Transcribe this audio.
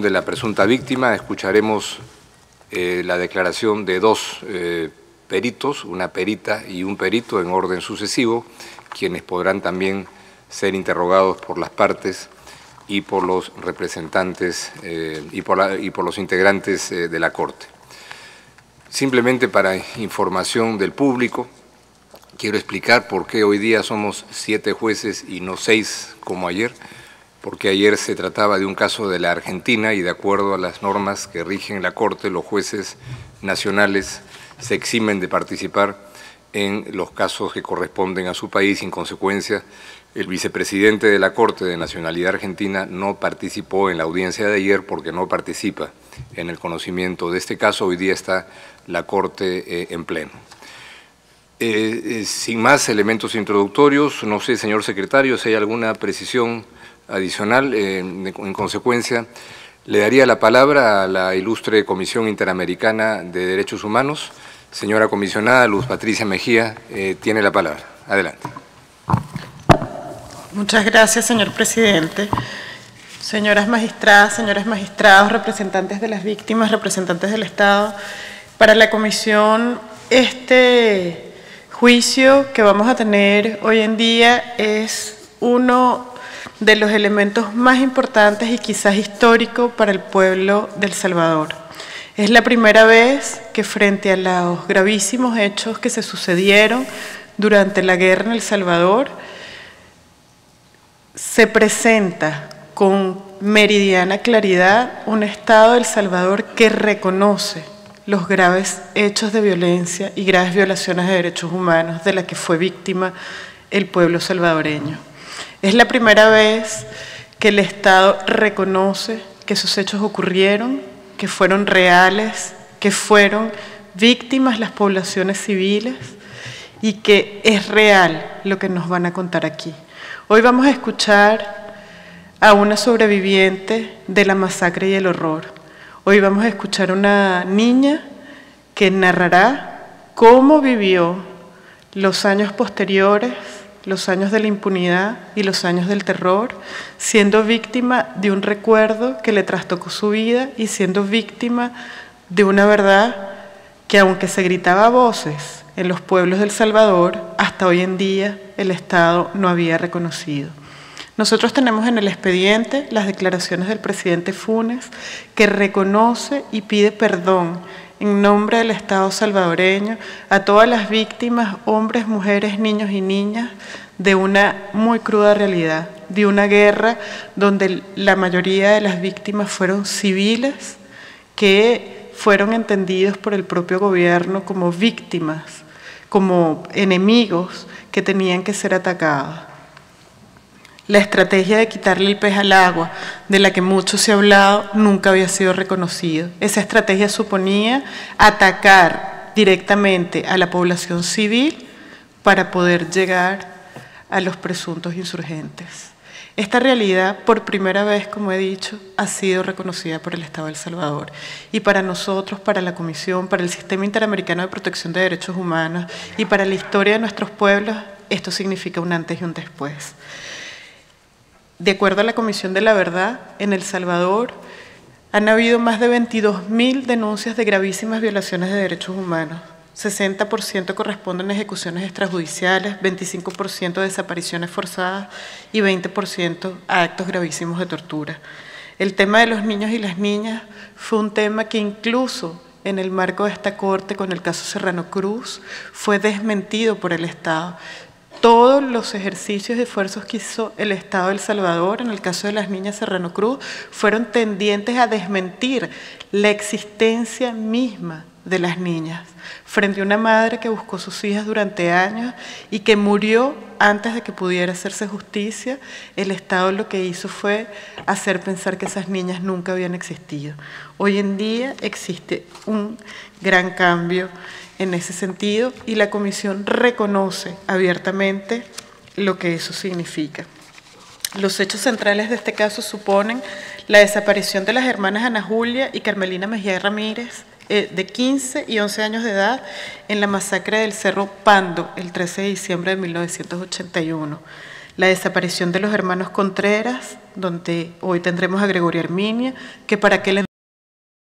De la presunta víctima escucharemos la declaración de dos peritos, una perita y un perito en orden sucesivo, quienes podrán también ser interrogados por las partes y por los representantes y por los integrantes de la Corte. Simplemente para información del público, quiero explicar por qué hoy día somos 7 jueces y no 6 como ayer, porque ayer se trataba de un caso de la Argentina y de acuerdo a las normas que rigen la Corte, los jueces nacionales se eximen de participar en los casos que corresponden a su país. En consecuencia, el vicepresidente de la Corte de Nacionalidad Argentina no participó en la audiencia de ayer porque no participa en el conocimiento de este caso. Hoy día está la Corte en pleno. Sin más elementos introductorios, no sé, señor secretario, si hay alguna precisión adicional. En consecuencia, le daría la palabra a la ilustre Comisión Interamericana de Derechos Humanos. Señora comisionada Luz Patricia Mejía, tiene la palabra. Adelante. Muchas gracias, señor presidente. Señoras magistradas, señores magistrados, representantes de las víctimas, representantes del Estado, para la comisión, este juicio que vamos a tener hoy en día es uno de los elementos más importantes y quizás histórico para el pueblo de El Salvador. Es la primera vez que frente a los gravísimos hechos que se sucedieron durante la guerra en El Salvador, se presenta con meridiana claridad un Estado de El Salvador que reconoce los graves hechos de violencia y graves violaciones de derechos humanos de las que fue víctima el pueblo salvadoreño. Es la primera vez que el Estado reconoce que esos hechos ocurrieron, que fueron reales, que fueron víctimas las poblaciones civiles y que es real lo que nos van a contar aquí. Hoy vamos a escuchar a una sobreviviente de la masacre y el horror. Hoy vamos a escuchar a una niña que narrará cómo vivió los años posteriores, los años de la impunidad y los años del terror, siendo víctima de un recuerdo que le trastocó su vida y siendo víctima de una verdad que, aunque se gritaba a voces en los pueblos de El Salvador, hasta hoy en día el Estado no había reconocido. Nosotros tenemos en el expediente las declaraciones del presidente Funes, que reconoce y pide perdón en nombre del Estado salvadoreño a todas las víctimas, hombres, mujeres, niños y niñas, de una muy cruda realidad, de una guerra donde la mayoría de las víctimas fueron civiles que fueron entendidos por el propio gobierno como víctimas, como enemigos que tenían que ser atacados. La estrategia de quitarle el pez al agua, de la que mucho se ha hablado, nunca había sido reconocido. Esa estrategia suponía atacar directamente a la población civil para poder llegar a los presuntos insurgentes. Esta realidad, por primera vez, como he dicho, ha sido reconocida por el Estado de El Salvador. Y para nosotros, para la Comisión, para el Sistema Interamericano de Protección de Derechos Humanos y para la historia de nuestros pueblos, esto significa un antes y un después. De acuerdo a la Comisión de la Verdad, en El Salvador han habido más de 22.000 denuncias de gravísimas violaciones de derechos humanos. 60% corresponden a ejecuciones extrajudiciales, 25% a desapariciones forzadas y 20% a actos gravísimos de tortura. El tema de los niños y las niñas fue un tema que incluso en el marco de esta Corte, con el caso Serrano Cruz, fue desmentido por el Estado. Todos los ejercicios de esfuerzos que hizo el Estado de El Salvador, en el caso de las niñas Serrano Cruz, fueron tendientes a desmentir la existencia misma de las niñas, frente a una madre que buscó sus hijas durante años y que murió antes de que pudiera hacerse justicia. El Estado lo que hizo fue hacer pensar que esas niñas nunca habían existido. Hoy en día existe un gran cambio en ese sentido y la Comisión reconoce abiertamente lo que eso significa. Los hechos centrales de este caso suponen la desaparición de las hermanas Ana Julia y Carmelina Mejía Ramírez, de 15 y 11 años de edad, en la masacre del Cerro Pando, el 13 de diciembre de 1981. la desaparición de los hermanos Contreras, donde hoy tendremos a Gregorio Herminia, que para aquel